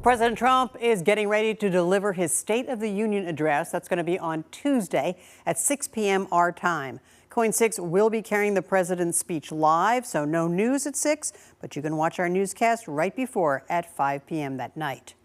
President Trump is getting ready to deliver his State of the Union address. That's going to be on Tuesday at 6 p.m. our time. KOIN 6 will be carrying the president's speech live, so no news at 6, but you can watch our newscast right before at 5 p.m. that night.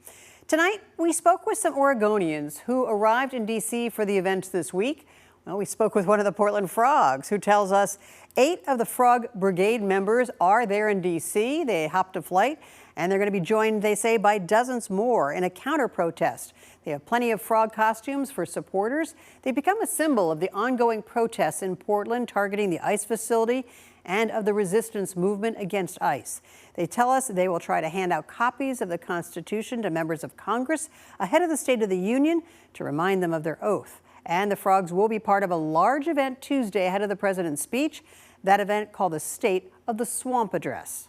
Tonight, we spoke with some Oregonians who arrived in D.C. for the events this week. Well, we spoke with one of the Portland Frogs who tells us 8 of the Frog Brigade members are there in D.C. They hopped a flight, and they're going to be joined, they say, by dozens more in a counter-protest. They have plenty of frog costumes for supporters. They've become a symbol of the ongoing protests in Portland targeting the ICE facility and of the resistance movement against ICE. They tell us they will try to hand out copies of the Constitution to members of Congress ahead of the State of the Union to remind them of their oath. And the Frogs will be part of a large event Tuesday ahead of the president's speech. That event called the State of the Swamp Adress.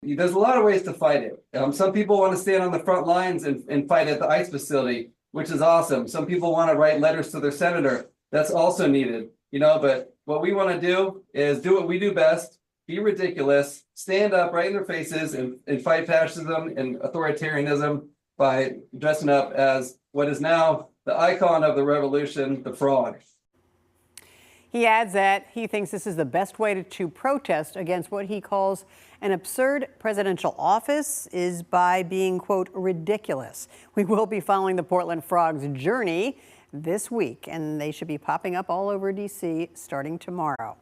There's a lot of ways to fight it. Some people want to stand on the front lines and fight at the ICE facility, which is awesome. Some people want to write letters to their senator. That's also needed, but what we want to do is do what we do best, be ridiculous, stand up right in their faces and fight fascism and authoritarianism by dressing up as what is now the icon of the revolution, the frog. He adds that he thinks this is the best way to protest against what he calls an absurd presidential office is by being, quote, ridiculous. We will be following the Portland Frogs' journey this week, and they should be popping up all over D.C. starting tomorrow.